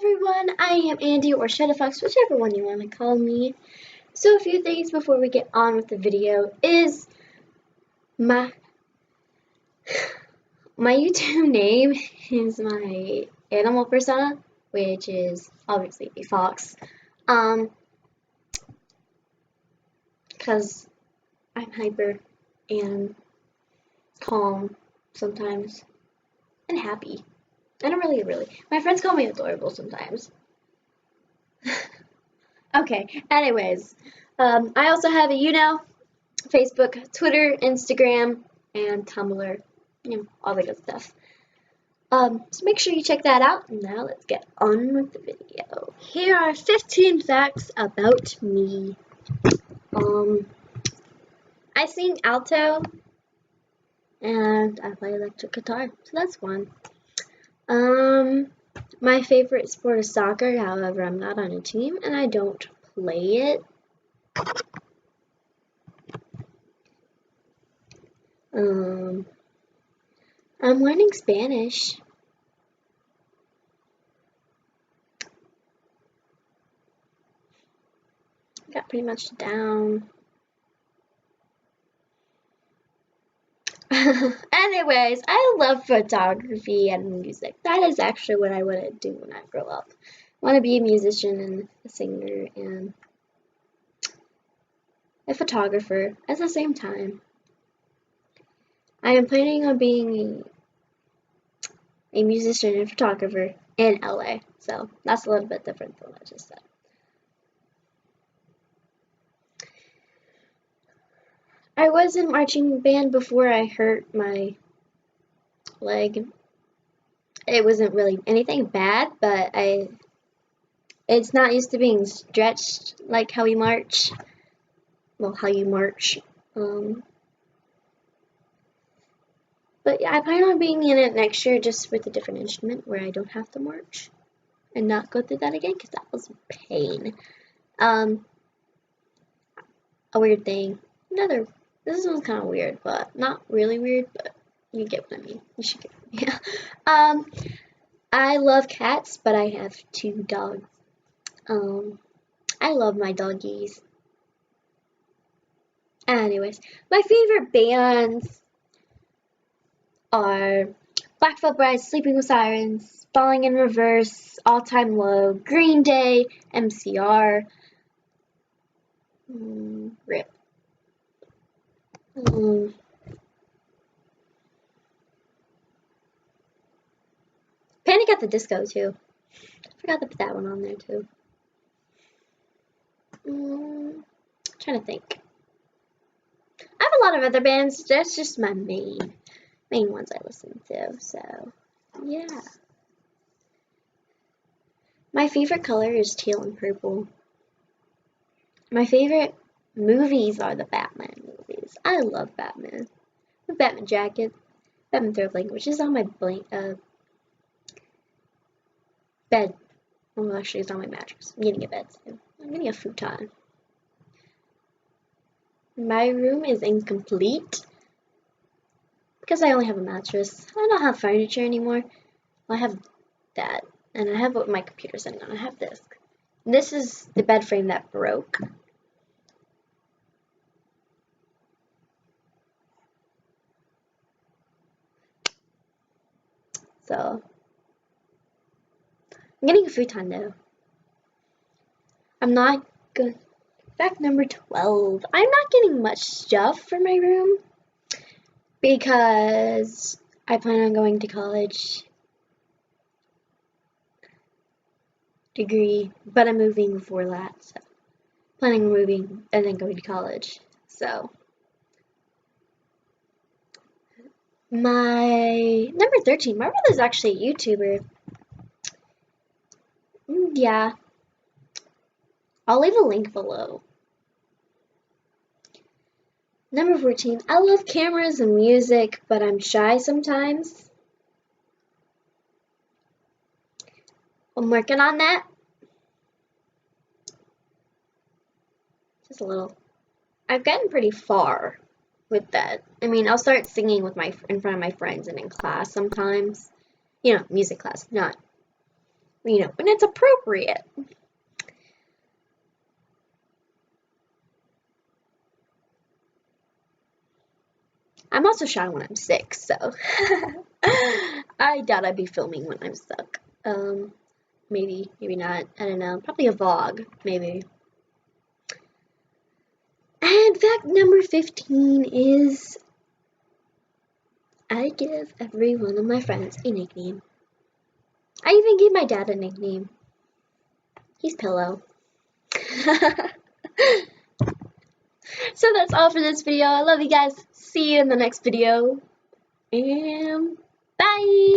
everyone, I am Andy or Shadowfox, whichever one you want to call me. So a few things before we get on with the video is my YouTube name is my animal persona, which is obviously a fox. Because I'm hyper and calm sometimes and happy. And I'm really, my friends call me adorable sometimes. Okay, anyways, I also have a Facebook, Twitter, Instagram, and Tumblr, all the good stuff. So make sure you check that out. Now let's get on with the video. Here are 15 facts about me. I sing alto, and I play electric guitar, so that's one. My favorite sport is soccer, however, I'm not on a team, and I don't play it. I'm learning Spanish. Got pretty much down. Anyways, I love photography and music. That is actually what I want to do when I grow up. I want to be a musician and a singer and a photographer at the same time. I am planning on being a musician and photographer in LA, so that's a little bit different than what I just said. I was in marching band before I hurt my leg. It wasn't really anything bad, but it's not used to being stretched like how we march. Well, how you march. But yeah, I plan on being in it next year just with a different instrument where I don't have to march and not go through that again because that was pain. A weird thing. This one's kind of weird, but not really weird, but you get what I mean. You should get what I mean. I love cats, but I have 2 dogs. I love my doggies. Anyways, my favorite bands are Black Veil Brides, Sleeping with Sirens, Falling in Reverse, All Time Low, Green Day, MCR, RIP. Panic at the Disco too. Forgot to put that one on there too. Trying to think. I have a lot of other bands. That's just my main ones I listen to. So yeah. My favorite color is teal and purple. My favorite movies are the Batman movies. I love Batman. The Batman jacket, Batman Third Language is on my bed. Well, actually, it's on my mattress. I'm getting a bed soon. I'm getting a futon. My room is incomplete because I only have a mattress. I don't have furniture anymore. Well, I have that, and I have what my computer's sitting on. I have this. This is the bed frame that broke. So, I'm getting a futon though. I'm not good. Fact number 12. I'm not getting much stuff for my room because I plan on going to college. Degree, but I'm moving before that, so planning on moving and then going to college. So my number 13, my brother's actually a YouTuber. Yeah, I'll leave a link below. Number 14, I love cameras and music, but I'm shy sometimes. I'm working on that. Just a little. I've gotten pretty far with that. I mean, I'll start singing with in front of my friends and in class sometimes. Music class, not you know, when it's appropriate. I'm also shy when I'm sick, so I doubt I'd be filming when I'm sick. Maybe not. I don't know. Probably a vlog, maybe. And fact number 15 is I give every one of my friends a nickname. I even gave my dad a nickname. He's Pillow. So that's all for this video. I love you guys. See you in the next video. And bye!